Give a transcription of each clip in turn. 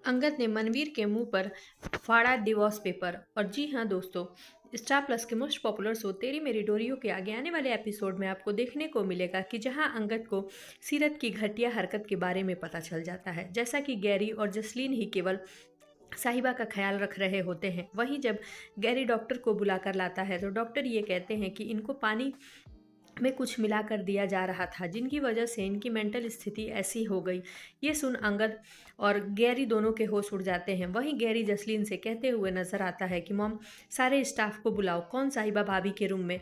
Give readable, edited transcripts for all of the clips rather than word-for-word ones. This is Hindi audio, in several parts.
अंगद ने मनवीर के मुंह पर फाड़ा डिवोर्स पेपर। और जी हाँ दोस्तों, स्टार प्लस के मोस्ट पॉपुलर शो तेरी मेरी डोरियों के आगे आने वाले एपिसोड में आपको देखने को मिलेगा कि जहां अंगद को सीरत की घटिया हरकत के बारे में पता चल जाता है। जैसा कि गैरी और जसलीन ही केवल साहिबा का ख्याल रख रहे होते हैं, वहीं जब गैरी डॉक्टर को बुलाकर लाता है तो डॉक्टर ये कहते हैं कि इनको पानी में कुछ मिलाकर दिया जा रहा था, जिनकी वजह से इनकी मेंटल स्थिति ऐसी हो गई। ये सुन अंगद और गैरी दोनों के होश उड़ जाते हैं। वहीं गैरी जसलीन से कहते हुए नजर आता है कि मॉम, सारे स्टाफ को बुलाओ, कौन साहिबा भाभी के रूम में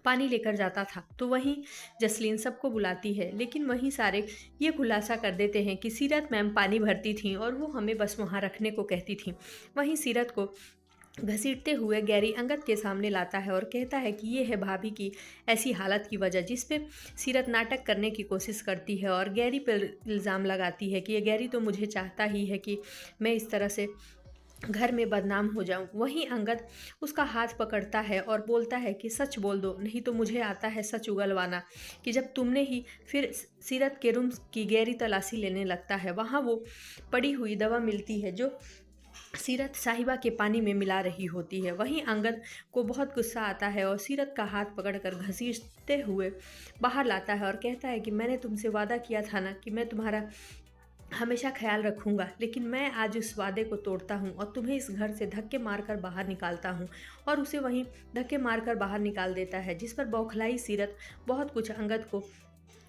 पानी लेकर जाता था। तो वहीं जसलीन सबको बुलाती है, लेकिन वहीं सारे ये खुलासा कर देते हैं कि सीरत मैम पानी भरती थी और वो हमें बस वहाँ रखने को कहती थी। वहीं सीरत को घसीटते हुए गैरी अंगद के सामने लाता है और कहता है कि ये है भाभी की ऐसी हालत की वजह, जिस पे सीरत नाटक करने की कोशिश करती है और गैरी पर इल्ज़ाम लगाती है कि ये गैरी तो मुझे चाहता ही है कि मैं इस तरह से घर में बदनाम हो जाऊं। वहीं अंगद उसका हाथ पकड़ता है और बोलता है कि सच बोल दो, नहीं तो मुझे आता है सच उगलवाना। कि जब तुमने ही फिर सीरत के रूम की गहरी तलाशी लेने लगता है, वहाँ वो पड़ी हुई दवा मिलती है जो सीरत साहिबा के पानी में मिला रही होती है। वहीं अंगद को बहुत गुस्सा आता है और सीरत का हाथ पकड़कर घसीटते हुए बाहर लाता है और कहता है कि मैंने तुमसे वादा किया था ना कि मैं तुम्हारा हमेशा ख्याल रखूंगा, लेकिन मैं आज उस वादे को तोड़ता हूं और तुम्हें इस घर से धक्के मारकर बाहर निकालता हूं। और उसे वहीं धक्के मारकर बाहर निकाल देता है, जिस पर बौखलाई सीरत बहुत कुछ अंगद को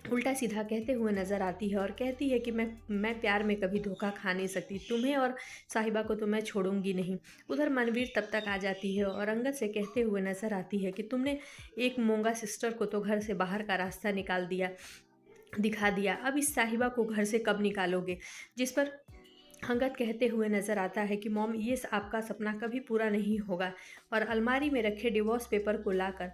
उल्टा सीधा कहते हुए नजर आती है और कहती है कि मैं प्यार में कभी धोखा खा नहीं सकती, तुम्हें और साहिबा को तो मैं छोड़ूंगी नहीं। उधर मनवीर तब तक आ जाती है और अंगद से कहते हुए नजर आती है कि तुमने एक मोंगा सिस्टर को तो घर से बाहर का रास्ता निकाल दिया, दिखा दिया, अब इस साहिबा को घर से कब निकालोगे। जिस पर अंगद कहते हुए नजर आता है कि मॉम, ये आपका सपना कभी पूरा नहीं होगा। और अलमारी में रखे डिवोर्स पेपर को लाकर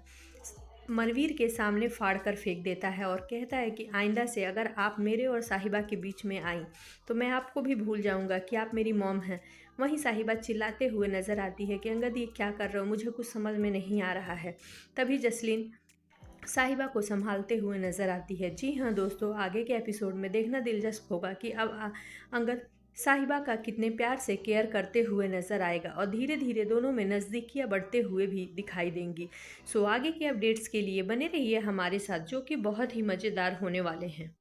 मनवीर के सामने फाड़ कर फेंक देता है और कहता है कि आइंदा से अगर आप मेरे और साहिबा के बीच में आई तो मैं आपको भी भूल जाऊंगा कि आप मेरी मॉम हैं। वहीं साहिबा चिल्लाते हुए नजर आती है कि अंगद, ये क्या कर रहे हो, मुझे कुछ समझ में नहीं आ रहा है। तभी जसलीन साहिबा को संभालते हुए नजर आती है। जी हाँ दोस्तों, आगे के एपिसोड में देखना दिलचस्प होगा कि अब अंगद साहिबा का कितने प्यार से केयर करते हुए नजर आएगा और धीरे धीरे दोनों में नज़दीकियाँ बढ़ते हुए भी दिखाई देंगी। सो आगे के अपडेट्स के लिए बने रहिए हमारे साथ, जो कि बहुत ही मज़ेदार होने वाले हैं।